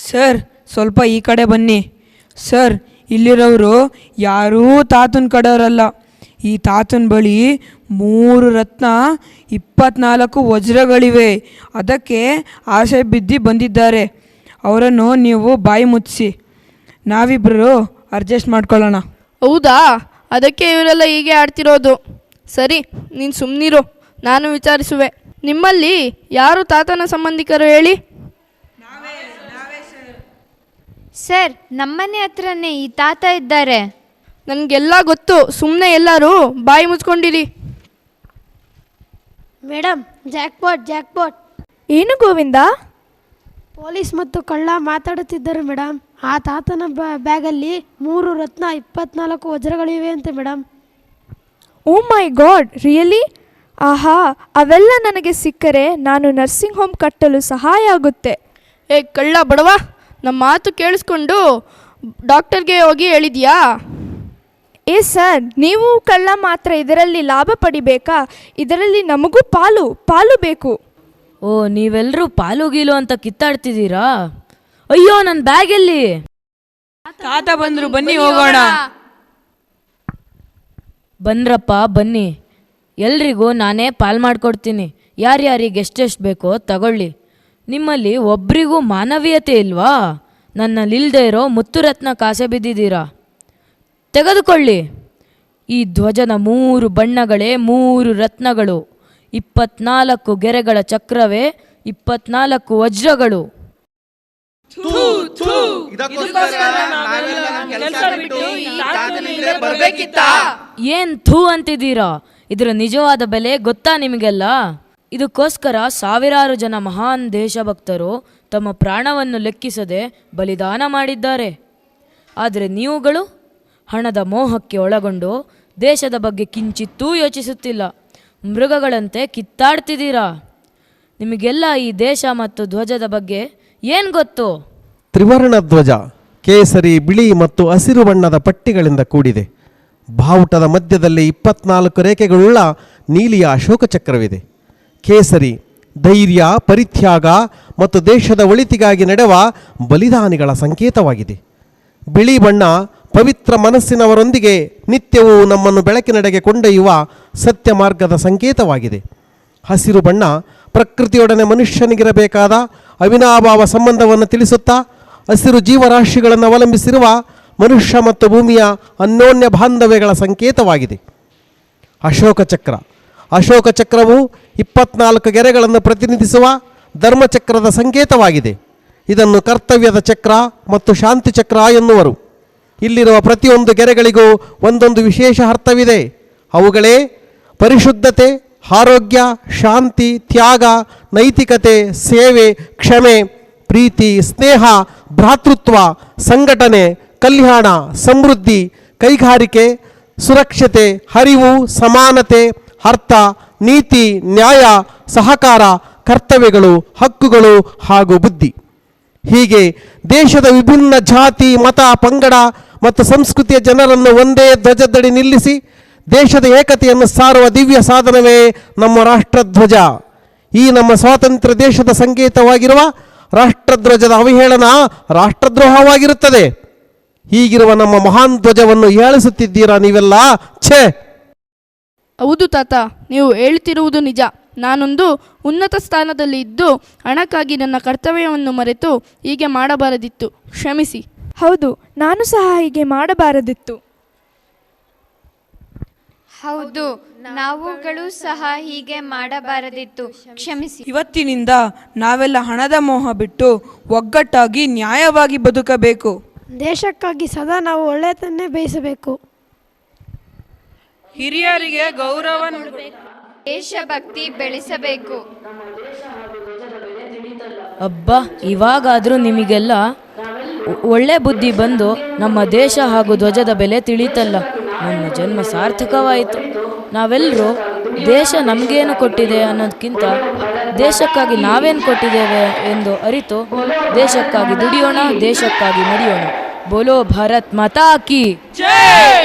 ಸರ್, ಸ್ವಲ್ಪ ಈ ಕಡೆ ಬನ್ನಿ. ಸರ್, ಇಲ್ಲಿರೋರು ಯಾರೂ ತಾತನ ಕಡೆಯವರಲ್ಲ. ಈ ತಾತನ ಬಳಿ 3 ರತ್ನ 24 ವಜ್ರಗಳಿವೆ. ಅದಕ್ಕೆ ಆಸೆ ಬಿದ್ದು ಬಂದಿದ್ದಾರೆ. ಅವರನ್ನು ನೀವು ಬಾಯಿ ಮುಚ್ಚಿಸಿ, ನಾವಿಬ್ಬರು ಅಡ್ಜಸ್ಟ್ ಮಾಡ್ಕೊಳ್ಳೋಣ. ಹೌದಾ? ಅದಕ್ಕೆ ಇವರೆಲ್ಲ ಹೀಗೆ ಆಡ್ತಿರೋದು. ಸರಿ, ನೀನು ಸುಮ್ಮನಿರು, ನಾನು ವಿಚಾರಿಸುವೆ. ನಿಮ್ಮಲ್ಲಿ ಯಾರು ತಾತನ ಸಂಬಂಧಿಕರು ಹೇಳಿ? ಸರ್, ನಮ್ಮನೆ ಹತ್ರನೇ ಈ ತಾತ ಇದ್ದಾರೆ. ನನಗೆಲ್ಲ ಗೊತ್ತು, ಸುಮ್ಮನೆ ಎಲ್ಲರೂ ಬಾಯಿ ಮುಚ್ಕೊಂಡಿರಿ. Madam, jackpot. ಏನು ಗೋವಿಂದ? ಪೊಲೀಸ್ ಮತ್ತು ಕಳ್ಳ ಮಾತಾಡುತ್ತಿದ್ದರು ಮೇಡಮ್. ಆ ತಾತನ ಬ್ಯಾಗಲ್ಲಿ 3 ರತ್ನ 24 ವಜ್ರಗಳಿವೆ ಅಂತೆ ಮೇಡಮ್. ಓ ಮೈ ಗಾಡ್, ರಿಯಲಿ? ಆಹಾ, ಅವೆಲ್ಲ ನನಗೆ ಸಿಕ್ಕರೆ ನಾನು ನರ್ಸಿಂಗ್ ಹೋಮ್ ಕಟ್ಟಲು ಸಹಾಯ ಆಗುತ್ತೆ. ಏ ಕಳ್ಳ ಬಡವ, ನಮ್ಮ ಮಾತು ಕೇಳಿಸ್ಕೊಂಡು ಡಾಕ್ಟರ್ಗೆ ಹೋಗಿ ಹೇಳಿದ್ಯಾ? ಏ ಸರ್, ನೀವು ಕಳ್ಳ ಮಾತ್ರ ಇದರಲ್ಲಿ ಲಾಭ ಪಡಿಬೇಕಾ? ಇದರಲ್ಲಿ ನಮಗೂ ಪಾಲು ಬೇಕು. ಓ ನೀವೆಲ್ಲರೂ ಪಾಲು ಗೀಲು ಅಂತ ಕಿತ್ತಾಡ್ತಿದ್ದೀರಾ? ಅಯ್ಯೋ, ನನ್ನ ಬ್ಯಾಗ್ ಎಲ್ಲಿ? ತಾತ ಬಂದ್ರು, ಬನ್ನಿ ಹೋಗೋಣ. ಬನ್ರಪ್ಪ ಬನ್ನಿ, ಎಲ್ರಿಗೂ ನಾನೇ ಪಾಲ್ ಮಾಡಿಕೊಡ್ತೀನಿ. ಯಾರ್ಯಾರಿಗೆ ಎಷ್ಟೆಷ್ಟು ಬೇಕೋ ತಗೊಳ್ಳಿ. ನಿಮ್ಮಲ್ಲಿ ಒಬ್ರಿಗೂ ಮಾನವೀಯತೆ ಇಲ್ವಾ? ನನ್ನಲ್ಲಿಲ್ಲದೆ ಇರೋ ಮುತ್ತುರತ್ನ ಕಾಸೆ ಬಿದ್ದಿದ್ದೀರಾ, ತೆಗೆದುಕೊಳ್ಳಿ. ಈ ಧ್ವಜದ 3 ಬಣ್ಣಗಳೇ 3 ರತ್ನಗಳು, 24 ಗೆರೆಗಳ ಚಕ್ರವೇ 24 ವಜ್ರಗಳು. ಏನ್ ಥೂ ಅಂತಿದ್ದೀರಾ? ಇದರ ನಿಜವಾದ ಬೆಲೆ ಗೊತ್ತಾ ನಿಮಗೆಲ್ಲ? ಇದಕ್ಕೋಸ್ಕರ ಸಾವಿರಾರು ಜನ ಮಹಾನ್ ದೇಶಭಕ್ತರು ತಮ್ಮ ಪ್ರಾಣವನ್ನು ಲೆಕ್ಕಿಸದೆ ಬಲಿದಾನ ಮಾಡಿದ್ದಾರೆ. ಆದರೆ ನೀವುಗಳು ಹಣದ ಮೋಹಕ್ಕೆ ಒಳಗೊಂಡು ದೇಶದ ಬಗ್ಗೆ ಕಿಂಚಿತ್ತೂ ಯೋಚಿಸುತ್ತಿಲ್ಲ. ಮೃಗಗಳಂತೆ ಕಿತ್ತಾಡ್ತಿದ್ದೀರಾ. ನಿಮಗೆಲ್ಲ ಈ ದೇಶ ಮತ್ತು ಧ್ವಜದ ಬಗ್ಗೆ ಏನು ಗೊತ್ತು? ತ್ರಿವರ್ಣ ಧ್ವಜ ಕೇಸರಿ, ಬಿಳಿ ಮತ್ತು ಹಸಿರು ಬಣ್ಣದ ಪಟ್ಟಿಗಳಿಂದ ಕೂಡಿದೆ. ಬಾವುಟದ ಮಧ್ಯದಲ್ಲಿ 24 ರೇಖೆಗಳುಳ್ಳ ನೀಲಿಯ ಅಶೋಕ ಚಕ್ರವಿದೆ. ಕೇಸರಿ ಧೈರ್ಯ, ಪರಿತ್ಯಾಗ ಮತ್ತು ದೇಶದ ಒಳಿತಿಗಾಗಿ ನಡೆವ ಬಲಿದಾನಿಗಳ ಸಂಕೇತವಾಗಿದೆ. ಬಿಳಿ ಬಣ್ಣ ಪವಿತ್ರ ಮನಸ್ಸಿನವರೊಂದಿಗೆ ನಿತ್ಯವೂ ನಮ್ಮನ್ನು ಬೆಳಕಿನೆಡೆಗೆ ಕೊಂಡೊಯ್ಯುವ ಸತ್ಯ ಮಾರ್ಗದ ಸಂಕೇತವಾಗಿದೆ. ಹಸಿರು ಬಣ್ಣ ಪ್ರಕೃತಿಯೊಡನೆ ಮನುಷ್ಯನಿಗಿರಬೇಕಾದ ಅವಿನಾಭಾವ ಸಂಬಂಧವನ್ನು ತಿಳಿಸುತ್ತಾ ಹಸಿರು ಜೀವರಾಶಿಗಳನ್ನು ಅವಲಂಬಿಸಿರುವ ಮನುಷ್ಯ ಮತ್ತು ಭೂಮಿಯ ಅನ್ಯೋನ್ಯ ಬಾಂಧವ್ಯಗಳ ಸಂಕೇತವಾಗಿದೆ. ಅಶೋಕ ಚಕ್ರವು 24 ಗೆರೆಗಳನ್ನು ಪ್ರತಿನಿಧಿಸುವ ಧರ್ಮಚಕ್ರದ ಸಂಕೇತವಾಗಿದೆ. ಇದನ್ನು ಕರ್ತವ್ಯದ ಚಕ್ರ ಮತ್ತು ಶಾಂತಿ ಚಕ್ರ ಎನ್ನುವರು. ಇಲ್ಲಿರುವ ಪ್ರತಿಯೊಂದು ಗೆರೆಗಳಿಗೂ ಒಂದೊಂದು ವಿಶೇಷ ಅರ್ಥವಿದೆ. ಅವುಗಳೇ ಪರಿಶುದ್ಧತೆ, ಆರೋಗ್ಯ, ಶಾಂತಿ, ತ್ಯಾಗ, ನೈತಿಕತೆ, ಸೇವೆ, ಕ್ಷಮೆ, ಪ್ರೀತಿ, ಸ್ನೇಹ, ಭ್ರಾತೃತ್ವ, ಸಂಘಟನೆ, ಕಲ್ಯಾಣ, ಸಮೃದ್ಧಿ, ಕೈಗಾರಿಕೆ, ಸುರಕ್ಷತೆ, ಅರಿವು, ಸಮಾನತೆ, ಅರ್ಥ, ನೀತಿ, ನ್ಯಾಯ, ಸಹಕಾರ, ಕರ್ತವ್ಯಗಳು, ಹಕ್ಕುಗಳು ಹಾಗೂ ಬುದ್ಧಿ. ಹೀಗೆ ದೇಶದ ವಿಭಿನ್ನ ಜಾತಿ, ಮತ, ಪಂಗಡ ಮತ್ತು ಸಂಸ್ಕೃತಿಯ ಜನರನ್ನು ಒಂದೇ ಧ್ವಜದಡಿ ನಿಲ್ಲಿಸಿ ದೇಶದ ಏಕತೆಯನ್ನು ಸಾರುವ ದಿವ್ಯ ಸಾಧನವೇ ನಮ್ಮ ರಾಷ್ಟ್ರಧ್ವಜ. ಈ ನಮ್ಮ ಸ್ವಾತಂತ್ರ್ಯ ದೇಶದ ಸಂಕೇತವಾಗಿರುವ ರಾಷ್ಟ್ರಧ್ವಜದ ಅವಹೇಳನ ರಾಷ್ಟ್ರದ್ರೋಹವಾಗಿರುತ್ತದೆ. ಹೀಗಿರುವ ನಮ್ಮ ಮಹಾನ್ ಧ್ವಜವನ್ನು ಏಳಿಸುತ್ತಿದ್ದೀರಾ ನೀವೆಲ್ಲ? ಛೇ! ಹೌದು ತಾತ, ನೀವು ಹೇಳ್ತಿರುವುದು ನಿಜ. ನಾನೊಂದು ಉನ್ನತ ಸ್ಥಾನದಲ್ಲಿ ಇದ್ದು ಹಣಕ್ಕಾಗಿ ನನ್ನ ಕರ್ತವ್ಯವನ್ನು ಮರೆತು ಹೀಗೆ ಮಾಡಬಾರದಿತ್ತು. ಕ್ಷಮಿಸಿ. ಹೌದು, ನಾನು ಸಹ ಹೀಗೆ ಮಾಡಬಾರದಿತ್ತು. ಹೌದು, ನಾವುಗಳು ಸಹ ಹೀಗೆ ಮಾಡಬಾರದಿತ್ತು. ಕ್ಷಮಿಸಿ. ಇವತ್ತಿನಿಂದ ನಾವೆಲ್ಲ ಹಣದ ಮೋಹ ಬಿಟ್ಟು ಒಗ್ಗಟ್ಟಾಗಿ ನ್ಯಾಯವಾಗಿ ಬದುಕಬೇಕು. ದೇಶಕ್ಕಾಗಿ ಸದಾ ನಾವು ಒಳ್ಳೆಯದನ್ನೇ ಬಯಸಬೇಕು. ಹಿರಿಯರಿಗೆ ಗೌರವ, ದೇಶಭಕ್ತಿ ಬೆಳೆಸಬೇಕು. ಅಬ್ಬಾ, ಇವಾಗಾದರೂ ನಿಮಗೆಲ್ಲ ಒಳ್ಳೆ ಬುದ್ಧಿ ಬಂದು ನಮ್ಮ ದೇಶ ಹಾಗೂ ಧ್ವಜದ ಬೆಲೆ ತಿಳಿತಲ್ಲ. ನಮ್ಮ ಜನ್ಮ ಸಾರ್ಥಕವಾಯಿತು. ನಾವೆಲ್ಲರೂ ದೇಶ ನಮಗೇನು ಕೊಟ್ಟಿದೆ ಅನ್ನೋದಕ್ಕಿಂತ ದೇಶಕ್ಕಾಗಿ ನಾವೇನು ಕೊಟ್ಟಿದ್ದೇವೆ ಎಂದು ಅರಿತು ದೇಶಕ್ಕಾಗಿ ದುಡಿಯೋಣ, ದೇಶಕ್ಕಾಗಿ ನಡೆಯೋಣ. ಬೋಲೋ ಭಾರತ್ ಮಾತಾ ಕಿ ಜೈ!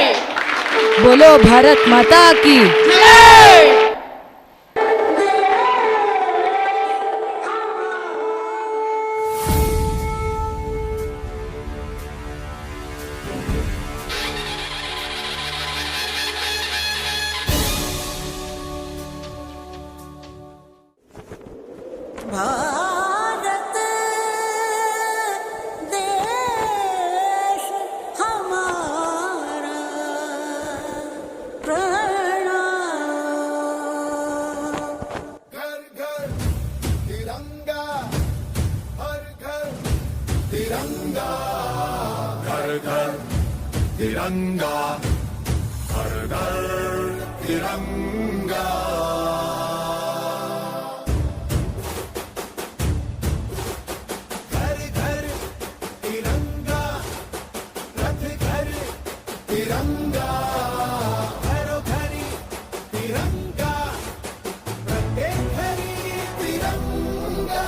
ಬೋಲೋ ಭಾರತ್ ಮಾತಾ ಕಿ ಜೈ! भारत देश हमारा प्रणाम। घर घर तिरंगा, हर घर तिरंगा, घर घर तिरंगा, हर घर तिरंगा। तिरंगा, घरों घरी तिरंगा, प्रत्येक घरी तिरंगा।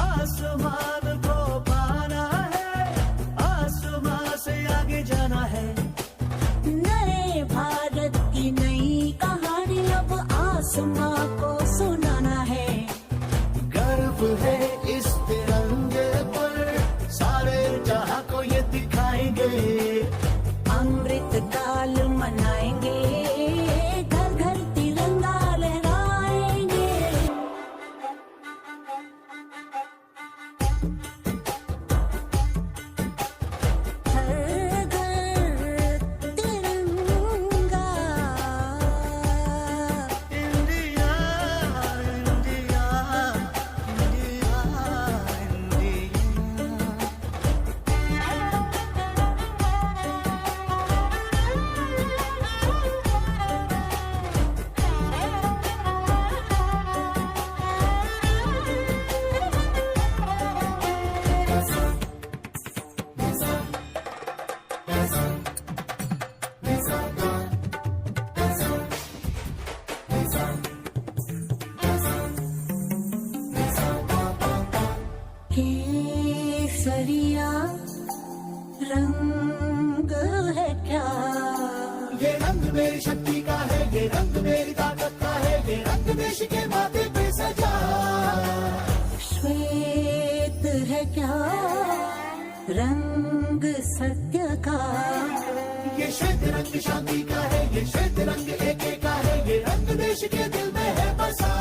आसमान को पाना है, आसमान क्या? ये रंग मेरी शक्ति का है, ये रंग मेरी ताकत का है, ये रंग देश के माथे पे सजा। श्वेत है क्या रंग सत्य का? ये श्वेत रंग शांति का है, ये श्वेत रंग एके का है, ये रंग देश के दिल में है बसा।